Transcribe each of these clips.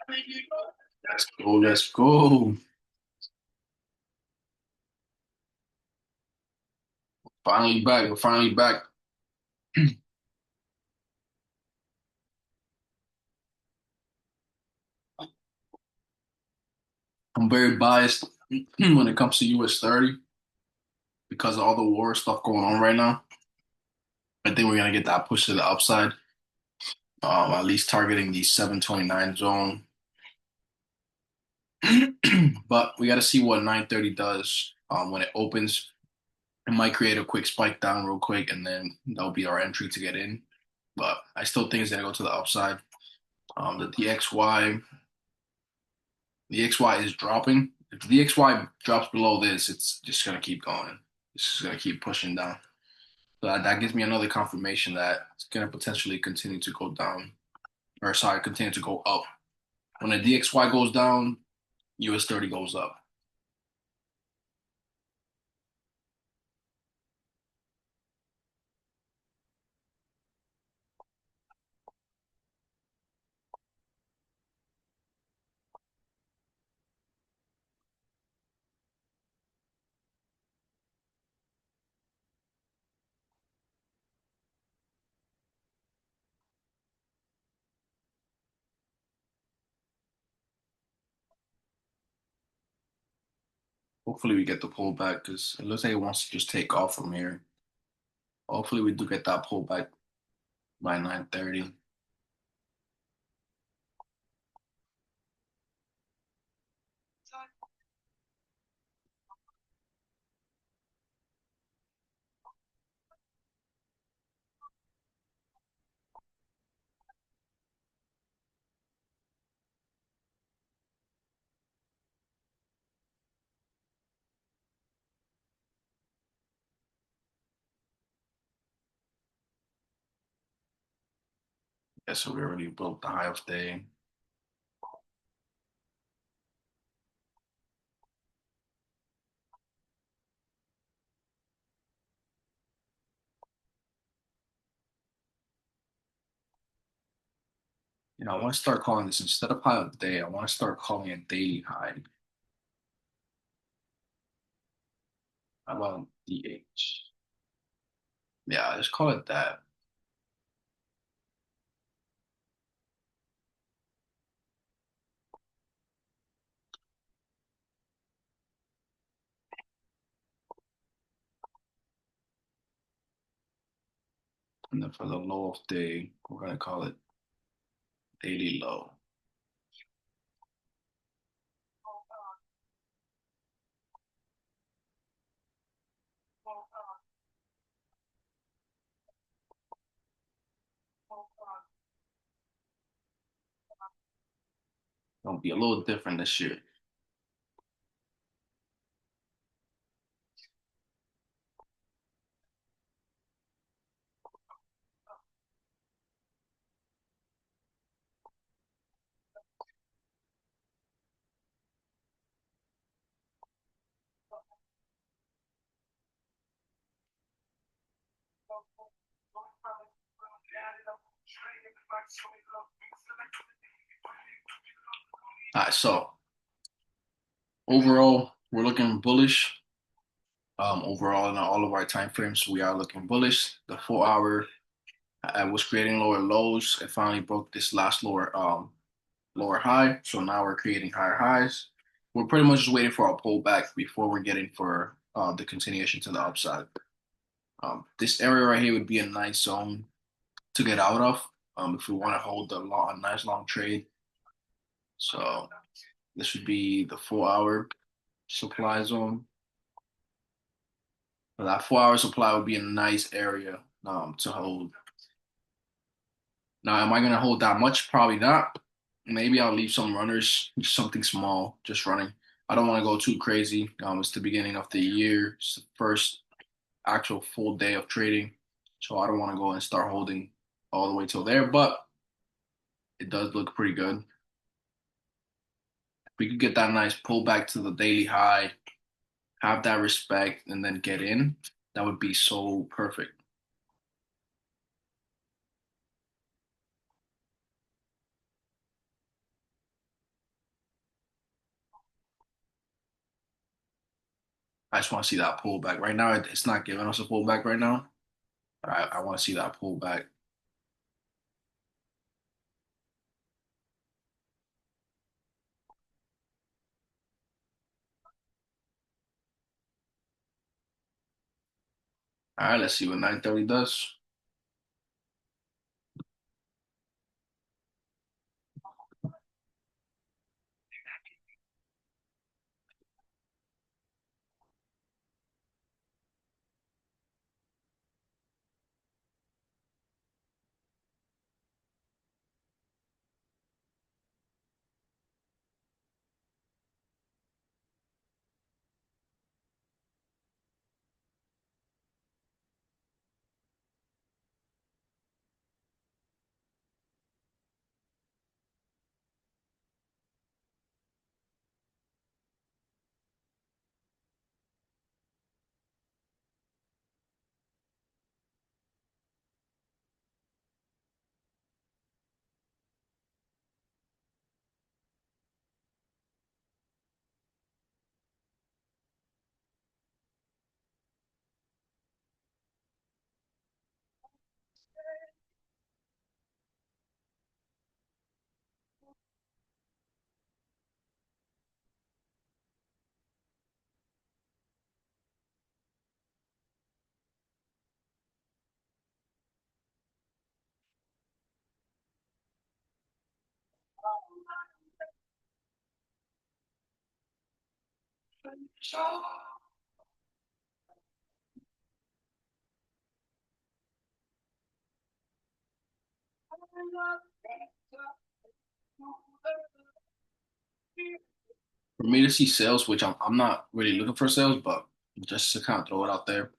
Let's go. Let's go. Finally back. We're finally back. I'm very biased when it comes to US 30 because of all the war stuff going on right now. I think we're gonna get that push to the upside. At least targeting the 729 zone. But we got to see what 930 does when it opens. It might create a quick spike down real quick, and then that'll be our entry to get in. But I still think it's gonna go to the upside. The DXY is dropping. If the DXY drops below this, it's just gonna keep going. It's just gonna keep pushing down. So that gives me another confirmation that it's gonna potentially continue to go down, or sorry, continue to go up. When the DXY goes down, US 30 goes up. Hopefully, we get the pullback because it looks like it wants to just take off from here. Hopefully, we do get that pullback by 930. Yeah, so we already broke the high of the day. I want to start calling this instead of high of the day. I want to start calling it daily high. How about DH? Yeah, just call it that. And then for the low of day, we're gonna call it daily low. It'll be a little different this year. All right, so overall, we're looking bullish. Overall, in all of our time frames, we are looking bullish. The 4 hour was creating lower lows. It finally broke this last lower high. So now we're creating higher highs. We're pretty much just waiting for a pullback before we're getting for the continuation to the upside. This area right here would be a nice zone to get out of if we want to hold a nice long trade. So this would be the 4 hour supply zone. But that 4 hour supply would be a nice area to hold. Now, am I gonna hold that much? Probably not. Maybe I'll leave some runners, just something small, just running. I don't want to go too crazy. It's the beginning of the year. It's the first actual full day of trading. So I don't want to go and start holding all the way till there, but it does look pretty good. If we could get that nice pullback to the daily high, have that respect, and then get in, that would be so perfect. I just want to see that pullback. Right now, it's not giving us a pullback right now. But I want to see that pullback. All right, let's see what 930 does. For me to see sales, which I'm not really looking for sales, but just to kind of throw it out there.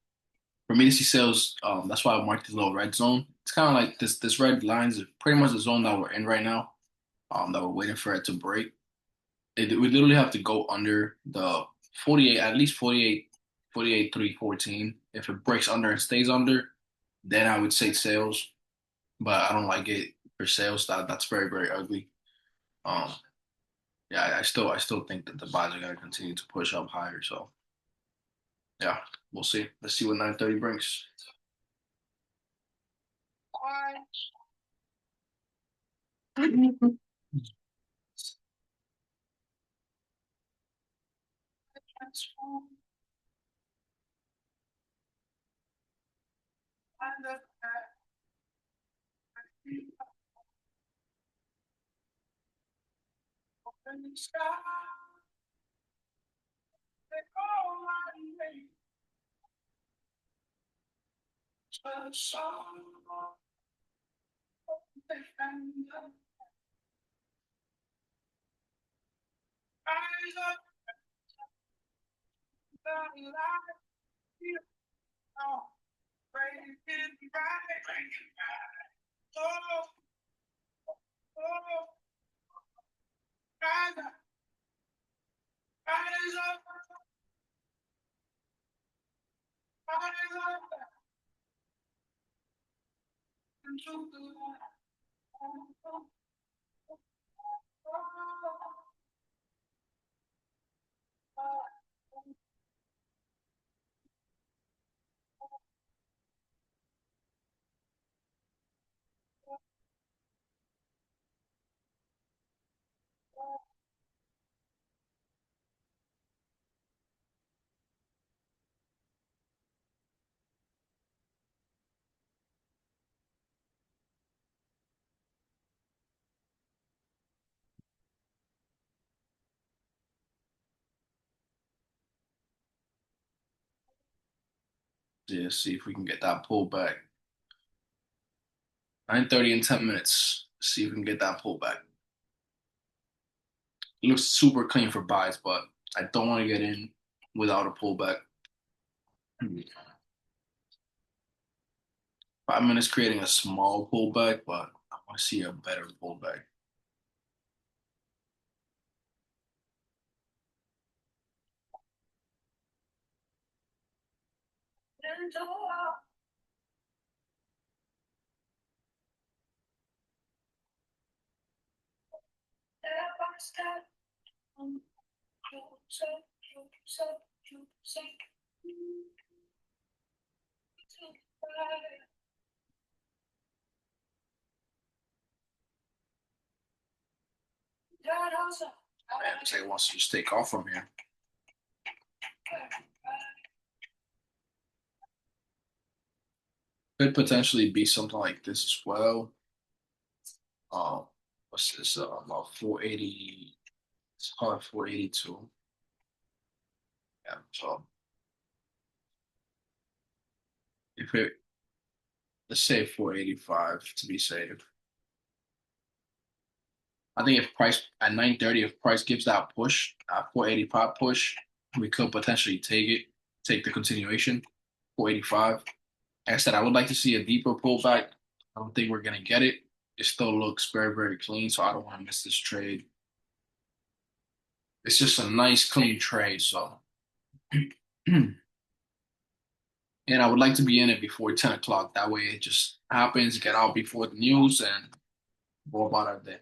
For me to see sales, that's why I marked this little red zone. It's kind of like this red line is pretty much the zone that we're in right now. That we're waiting for it to break. We literally have to go under the 48, at least 48, 48, 314. If it breaks under and stays under, then I would say sales. But I don't like it for sales. That's very, very ugly. Um, yeah, I still think that the buys are gonna continue to push up higher. So yeah, we'll see. Let's see what 930 brings. Yeah, see if we can get that pullback. 930 in 10 minutes. See if we can get that pullback. It looks super clean for buys, but I don't want to get in without a pullback. 5 minutes creating a small pullback, but I want to see a better pullback. Man, say wants to just take off from here. Could potentially be something like this as well. What's this? About 480. It's called 482. Yeah. So if it, let's say 485 to be safe. I think if price at 930, if price gives that push, 485 push, we could potentially take it, take the continuation, 485. Like I said, I would like to see a deeper pullback. I don't think we're gonna get it. It still looks very, very clean, so I don't want to miss this trade. It's just a nice, clean trade. So, and I would like to be in it before 10 o'clock. That way, it just happens, get out before the news, and go about our day.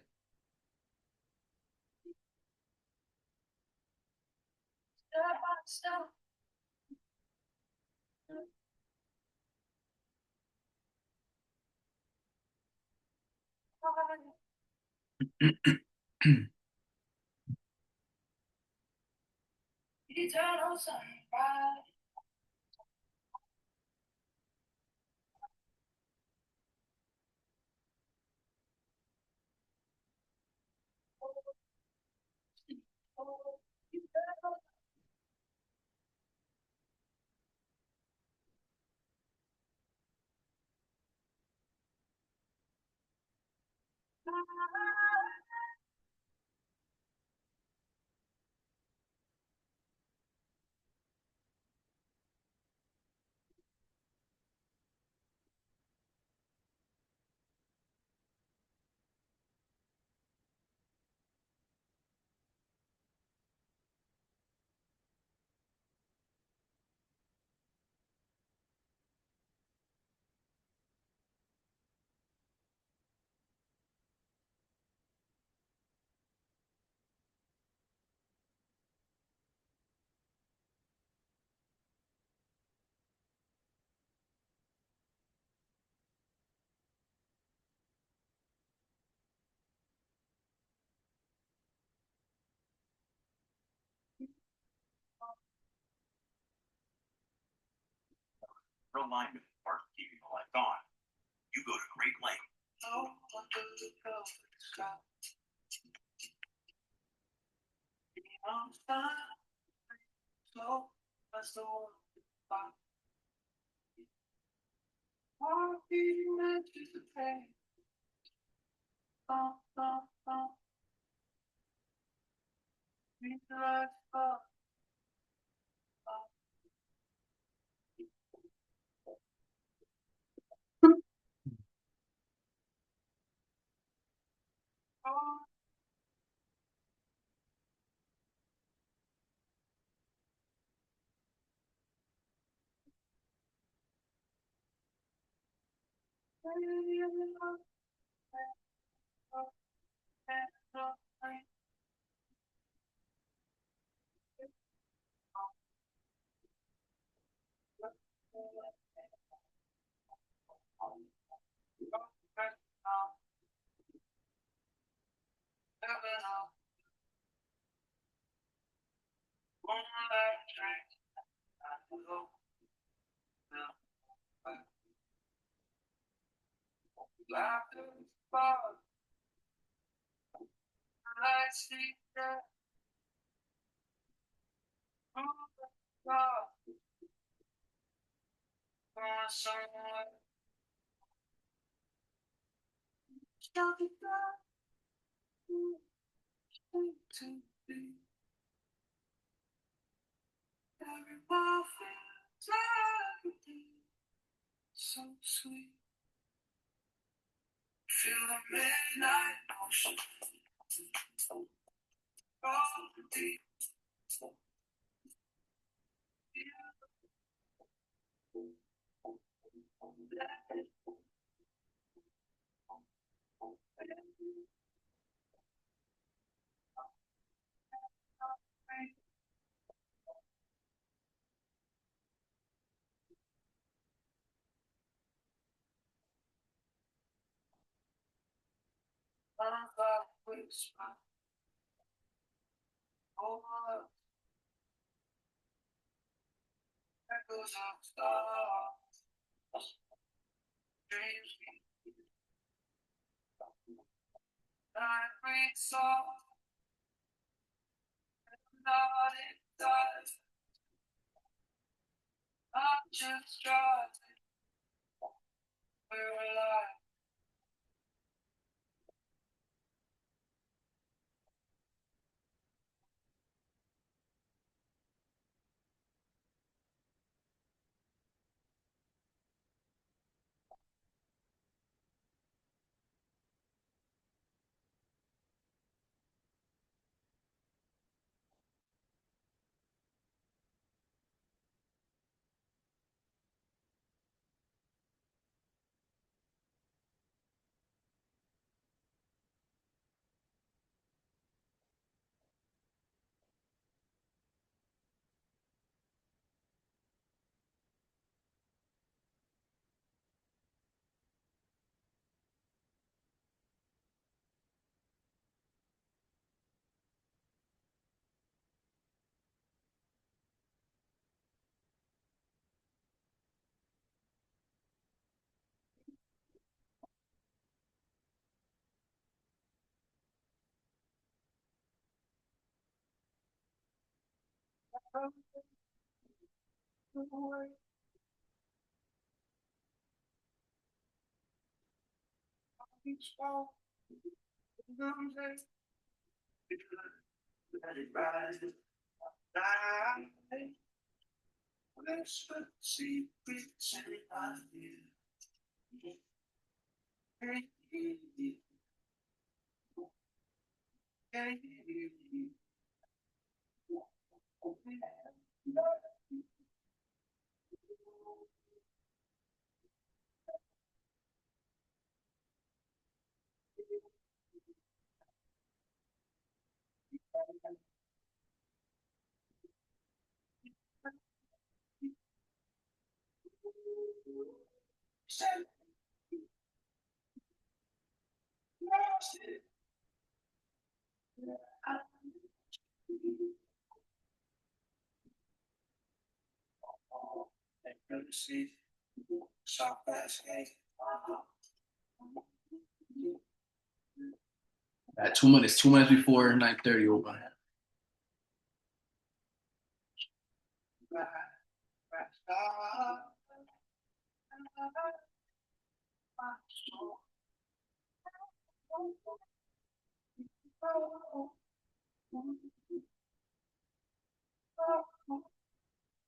At 2 minutes, 2 minutes before 9:30 open.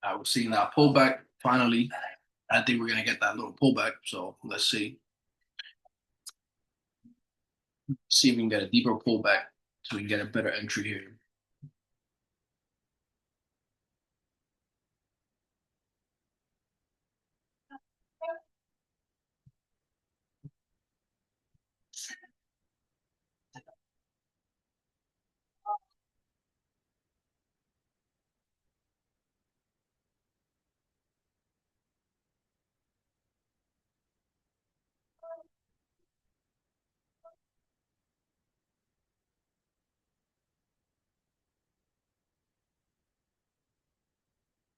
I was seeing that pullback finally. I think we're gonna get that little pullback. So let's see. See if we can get a deeper pullback so we can get a better entry here.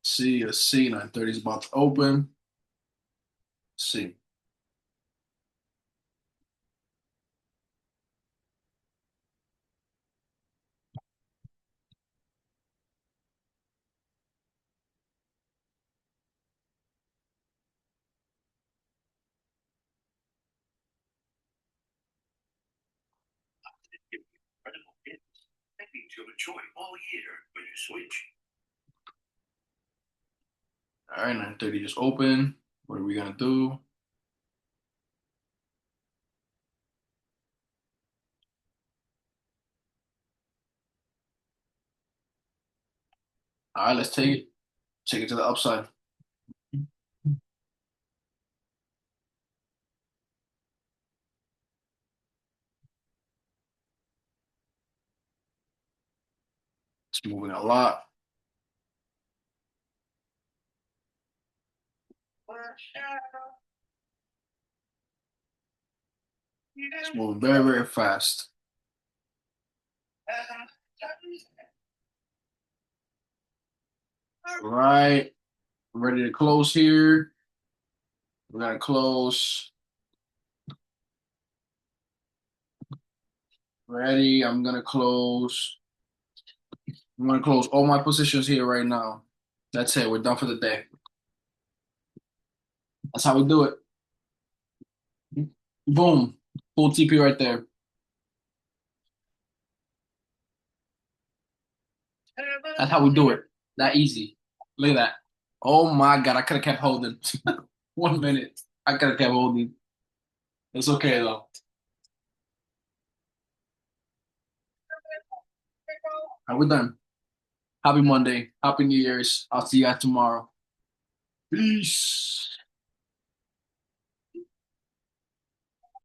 See, let's see. 9:30 is about to open. Let's see. All right, 9:30 just open. What are we gonna do? All right, let's take it. Take it to the upside. It's moving a lot. It's moving very, very fast. All right. I'm ready to close here. We're gonna close. Ready. I'm gonna close. I'm gonna close all my positions here right now. That's it. We're done for the day. That's how we do it. Boom. Full TP right there. That's how we do it. That easy. Look at that. Oh my God. I could have kept holding. 1 minute. I could have kept holding. It's okay though. All right, we're done. Happy Monday. Happy New Year's. I'll see you guys tomorrow. Peace.